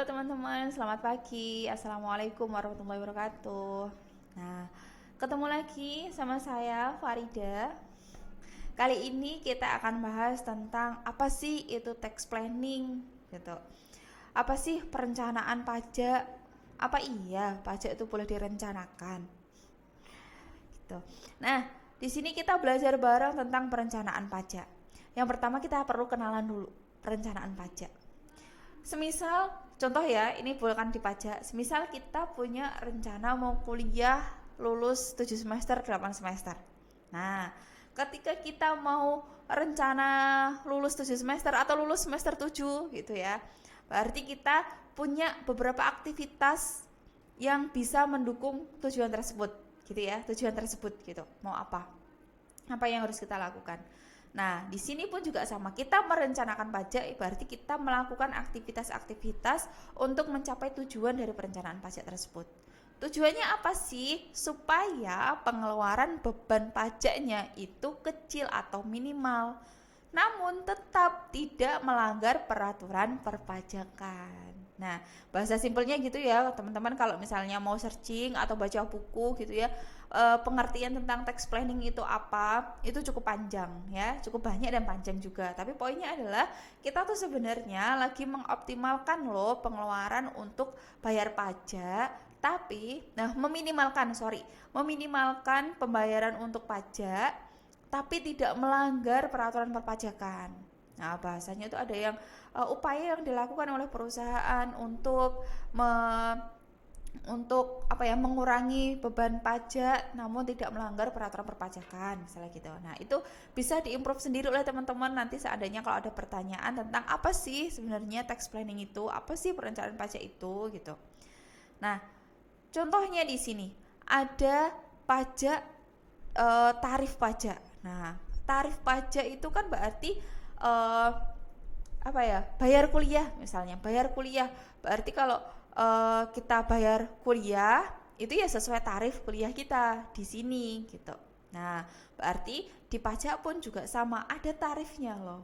Halo teman-teman, selamat pagi. Assalamualaikum warahmatullahi wabarakatuh. Nah, ketemu lagi sama saya Farida. Kali ini kita akan bahas tentang apa sih itu tax planning gitu. Apa sih perencanaan pajak? Apa iya pajak itu boleh direncanakan? Gitu. Nah, di sini kita belajar bareng tentang perencanaan pajak. Yang pertama kita perlu kenalan dulu perencanaan pajak. Semisal contoh ya, ini bukan di pajak. Semisal kita punya rencana mau kuliah lulus 7 semester, 8 semester. Nah, ketika kita mau rencana lulus 7 semester atau lulus semester 7 gitu ya. Berarti kita punya beberapa aktivitas yang bisa mendukung tujuan tersebut gitu ya, tujuan tersebut gitu. Mau apa? Apa yang harus kita lakukan? Nah, di sini pun juga sama. Kita merencanakan pajak berarti kita melakukan aktivitas-aktivitas untuk mencapai tujuan dari perencanaan pajak tersebut. Tujuannya apa sih? Supaya pengeluaran beban pajaknya itu kecil atau minimal, namun tetap tidak melanggar peraturan perpajakan. Nah, bahasa simpelnya gitu ya, teman-teman kalau misalnya mau searching atau baca buku gitu ya, pengertian tentang tax planning itu apa, itu cukup panjang ya, cukup banyak dan panjang juga. Tapi poinnya adalah kita tuh sebenarnya lagi mengoptimalkan loh pengeluaran untuk bayar pajak, tapi meminimalkan pembayaran untuk pajak tapi tidak melanggar peraturan perpajakan. Nah, bahasanya itu ada yang upaya yang dilakukan oleh perusahaan untuk mengurangi beban pajak namun tidak melanggar peraturan perpajakan misalnya gitu. Nah, itu bisa diimprove sendiri oleh teman-teman nanti seandainya kalau ada pertanyaan tentang apa sih sebenarnya tax planning itu, apa sih perencanaan pajak itu gitu. Nah, contohnya di sini ada pajak, tarif pajak. Nah, tarif pajak itu kan berarti bayar kuliah misalnya. Bayar kuliah berarti kalau kita bayar kuliah itu ya sesuai tarif kuliah kita di sini gitu. Nah, berarti di pajak pun juga sama, ada tarifnya loh.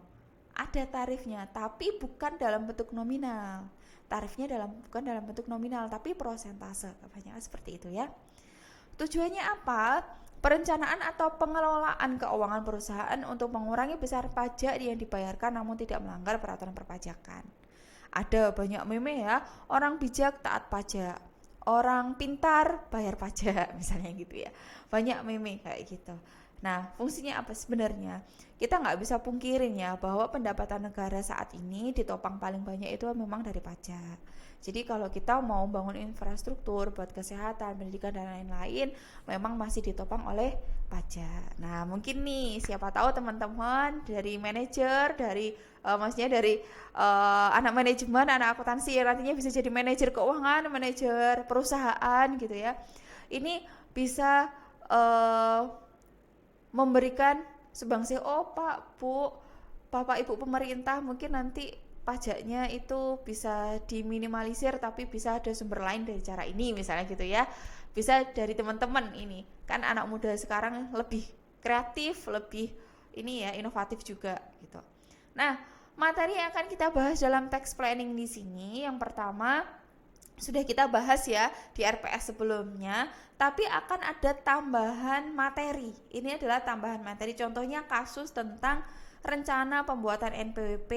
Ada tarifnya, tapi bukan dalam bentuk nominal. Tarifnya bukan dalam bentuk nominal, tapi prosentase. Kebanyakan seperti itu ya. Tujuannya apa? Perencanaan atau pengelolaan keuangan perusahaan untuk mengurangi besar pajak yang dibayarkan namun tidak melanggar peraturan perpajakan. Ada banyak meme ya, orang bijak taat pajak, orang pintar bayar pajak misalnya gitu ya. Banyak meme kayak gitu. Nah, fungsinya apa sebenarnya? Kita nggak bisa pungkirin ya bahwa pendapatan negara saat ini ditopang paling banyak itu memang dari pajak. Jadi kalau kita mau bangun infrastruktur buat kesehatan, pendidikan dan lain-lain, memang masih ditopang oleh pajak. Nah, mungkin nih siapa tahu teman-teman dari manajer, maksudnya dari anak manajemen, anak akuntansi yang nantinya bisa jadi manajer keuangan, manajer perusahaan gitu ya. Ini bisa memberikan sumbangsi, oh Pak, Bu, Bapak Ibu pemerintah mungkin nanti pajaknya itu bisa diminimalisir tapi bisa ada sumber lain dari cara ini misalnya gitu ya. Bisa dari teman-teman ini. Kan anak muda sekarang lebih kreatif, lebih ini ya inovatif juga gitu. Nah, materi yang akan kita bahas dalam tax planning di sini yang pertama sudah kita bahas ya di RPS sebelumnya, tapi akan ada tambahan materi. Ini adalah tambahan materi, contohnya kasus tentang rencana pembuatan NPWP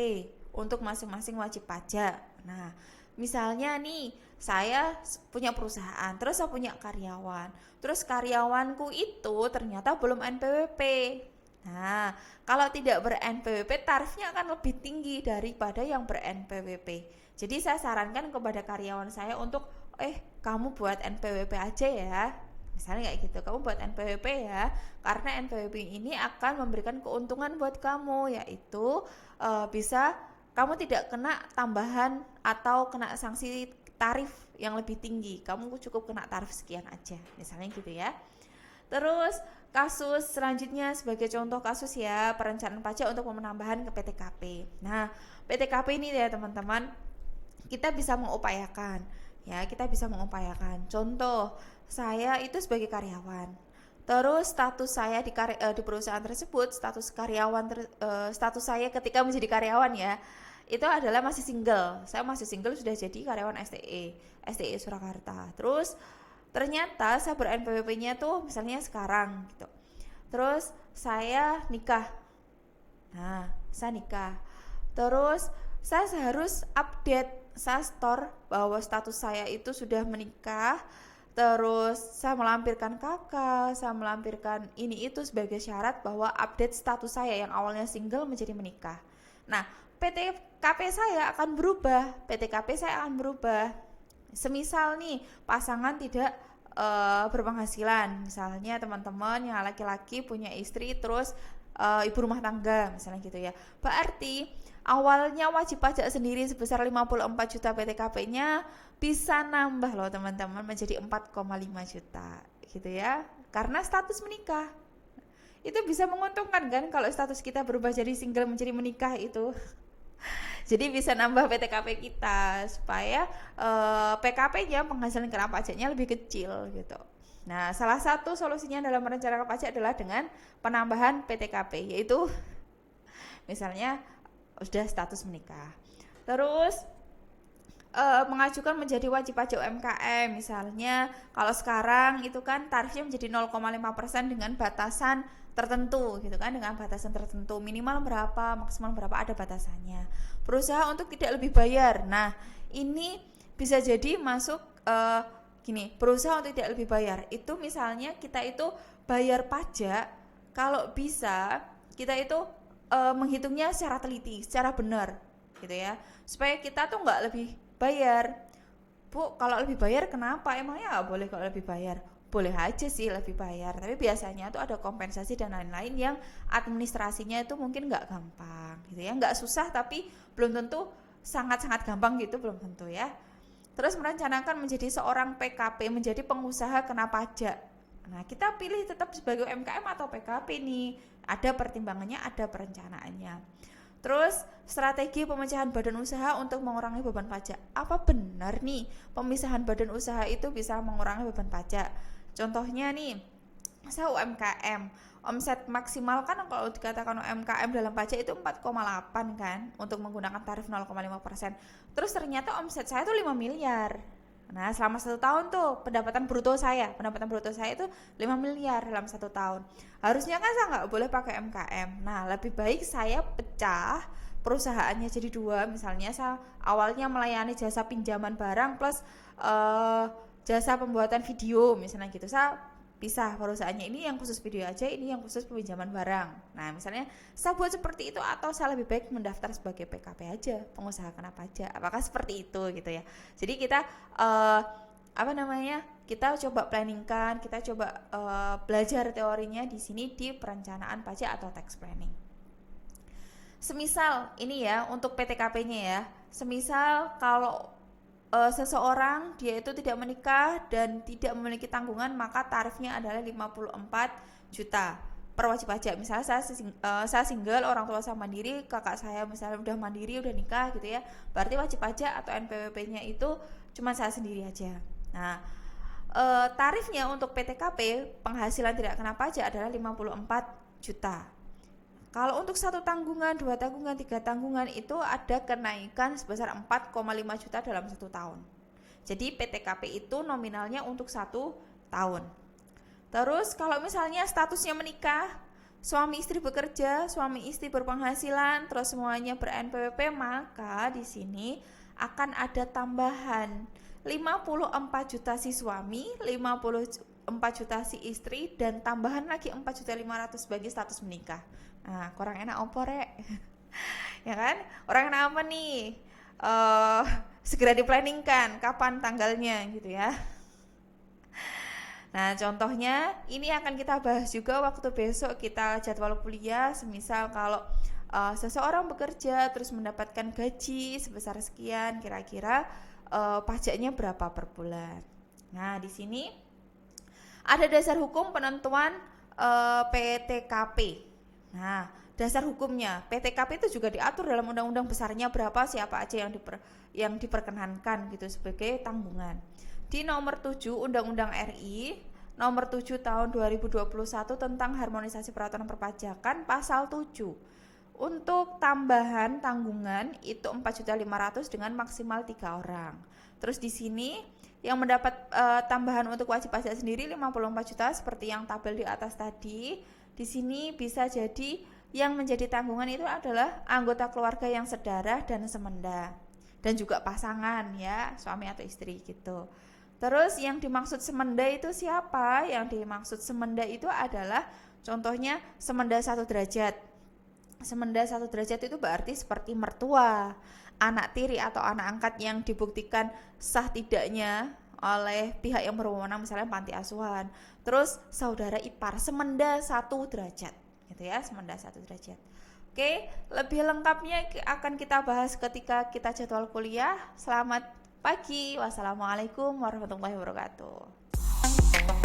untuk masing-masing wajib pajak. Nah, misalnya nih, saya punya perusahaan, terus saya punya karyawan. Terus karyawanku itu ternyata belum NPWP. Nah, kalau tidak ber-NPWP tarifnya akan lebih tinggi daripada yang ber-NPWP. Jadi saya sarankan kepada karyawan saya untuk kamu buat NPWP aja ya. Misalnya kayak gitu, kamu buat NPWP ya. Karena NPWP ini akan memberikan keuntungan buat kamu, yaitu bisa kamu tidak kena tambahan atau kena sanksi tarif yang lebih tinggi. Kamu cukup kena tarif sekian aja. Misalnya gitu ya. Terus kasus selanjutnya sebagai contoh kasus ya, perencanaan pajak untuk penambahan ke PTKP. Nah, PTKP ini ya teman-teman, kita bisa mengupayakan ya, kita bisa mengupayakan. Contoh, saya itu sebagai karyawan. Terus status saya di perusahaan tersebut, status saya ketika menjadi karyawan ya, itu adalah masih single. Saya masih single, sudah jadi karyawan STE Surakarta. Terus ternyata saya ber-NPWP-nya tuh misalnya sekarang gitu. Terus saya nikah. Nah, saya nikah. Terus saya harus update, saya store bahwa status saya itu sudah menikah. Terus saya melampirkan kakak, saya melampirkan ini itu sebagai syarat bahwa update status saya yang awalnya single menjadi menikah. Nah, PTKP saya akan berubah. Semisal nih pasangan tidak berpenghasilan, misalnya teman-teman yang laki-laki punya istri terus ibu rumah tangga misalnya gitu ya. Berarti awalnya wajib pajak sendiri sebesar 54 juta PTKP-nya bisa nambah loh teman-teman menjadi 4,5 juta gitu ya. Karena status menikah. Itu bisa menguntungkan kan kalau status kita berubah jadi single menjadi menikah itu. Jadi bisa nambah PTKP kita supaya PKP-nya, penghasilan kena pajaknya lebih kecil gitu. Nah, salah satu solusinya dalam merencanakan pajak adalah dengan penambahan PTKP, yaitu misalnya sudah status menikah. Terus mengajukan menjadi wajib pajak UMKM, misalnya kalau sekarang itu kan tarifnya menjadi 0,5% dengan batasan tertentu gitu kan, dengan batasan tertentu minimal berapa, maksimal berapa, ada batasannya. Berusaha untuk tidak lebih bayar. Nah, ini bisa jadi masuk gini, berusaha untuk tidak lebih bayar. Itu misalnya kita itu bayar pajak, kalau bisa kita itu menghitungnya secara teliti, secara benar gitu ya. Supaya kita tuh nggak lebih bayar. Bu, kalau lebih bayar kenapa? Emangnya nggak boleh kalau lebih bayar? Boleh aja sih lebih bayar, tapi biasanya tuh ada kompensasi dan lain-lain yang administrasinya itu mungkin nggak gampang gitu ya, nggak susah tapi belum tentu sangat-sangat gampang gitu, belum tentu ya. Terus merencanakan menjadi seorang PKP, menjadi pengusaha kena pajak. Nah, kita pilih tetap sebagai UMKM atau PKP nih, ada pertimbangannya, ada perencanaannya. Terus strategi pemecahan badan usaha untuk mengurangi beban pajak. Apa benar nih pemisahan badan usaha itu bisa mengurangi beban pajak? Contohnya nih, saya UMKM, omset maksimal kan kalau dikatakan UMKM dalam pajak itu 4,8 kan untuk menggunakan tarif 0,5%. Terus ternyata omset saya tuh 5 miliar. Nah, selama 1 tahun tuh pendapatan bruto saya itu 5 miliar dalam 1 tahun. Harusnya kan saya nggak boleh pakai UMKM. Nah, lebih baik saya pecah perusahaannya jadi 2. Misalnya saya awalnya melayani jasa pinjaman barang plus jasa pembuatan video misalnya gitu. Saya pisah perusahaannya, ini yang khusus video aja, ini yang khusus peminjaman barang. Nah, misalnya saya buat seperti itu, atau saya lebih baik mendaftar sebagai PKP aja, pengusaha kena pajak. Apakah seperti itu gitu ya. Jadi kita kita coba planningkan, kita coba belajar teorinya di sini di perencanaan pajak atau tax planning. Semisal ini ya untuk PTKP-nya ya. Semisal kalau seseorang dia itu tidak menikah dan tidak memiliki tanggungan, maka tarifnya adalah 54 juta per wajib pajak. Misalnya saya single, orang tua saya mandiri, kakak saya misalnya udah mandiri, udah nikah gitu ya, berarti wajib pajak atau NPWP-nya itu cuma saya sendiri aja. Nah, tarifnya untuk PTKP penghasilan tidak kena pajak adalah 54 juta. Kalau untuk 1 tanggungan, 2 tanggungan, 3 tanggungan itu ada kenaikan sebesar 4,5 juta dalam 1 tahun. Jadi PTKP itu nominalnya untuk 1 tahun. Terus kalau misalnya statusnya menikah, suami istri bekerja, suami istri berpenghasilan, terus semuanya ber-NPWP, maka di sini akan ada tambahan 54 juta si suami, 54 juta si istri, dan tambahan lagi 4.500.000 bagi status menikah. Nah, kurang enak opo rek? Ya kan? Orang enak apa nih? Segera diplanningkan kapan tanggalnya gitu ya. Nah, contohnya ini akan kita bahas juga waktu besok kita jadwal kuliah. Semisal kalau seseorang bekerja terus mendapatkan gaji sebesar sekian, kira-kira pajaknya berapa per bulan. Nah, di sini ada dasar hukum penentuan PTKP. Nah, dasar hukumnya PTKP itu juga diatur dalam undang-undang besarnya berapa, siapa aja yang diperkenankan gitu sebagai tanggungan. Di nomor 7 Undang-Undang RI nomor 7 tahun 2021 tentang harmonisasi peraturan perpajakan pasal 7. Untuk tambahan tanggungan itu 4.500.000 dengan maksimal 3 orang. Terus di sini yang mendapat tambahan untuk wajib pajak sendiri 54 juta seperti yang tabel di atas tadi. Di sini bisa jadi yang menjadi tanggungan itu adalah anggota keluarga yang sedarah dan semenda, dan juga pasangan ya, suami atau istri gitu. Terus yang dimaksud semenda itu siapa? Yang dimaksud semenda itu adalah contohnya semenda 1 derajat. Semenda 1 derajat itu berarti seperti mertua, anak tiri atau anak angkat yang dibuktikan sah tidaknya oleh pihak yang berwenang, misalnya panti asuhan. Terus saudara ipar semenda 1 derajat gitu ya, semenda 1 derajat. Oke, lebih lengkapnya akan kita bahas ketika kita jadwal kuliah. Selamat pagi. Wassalamualaikum warahmatullahi wabarakatuh.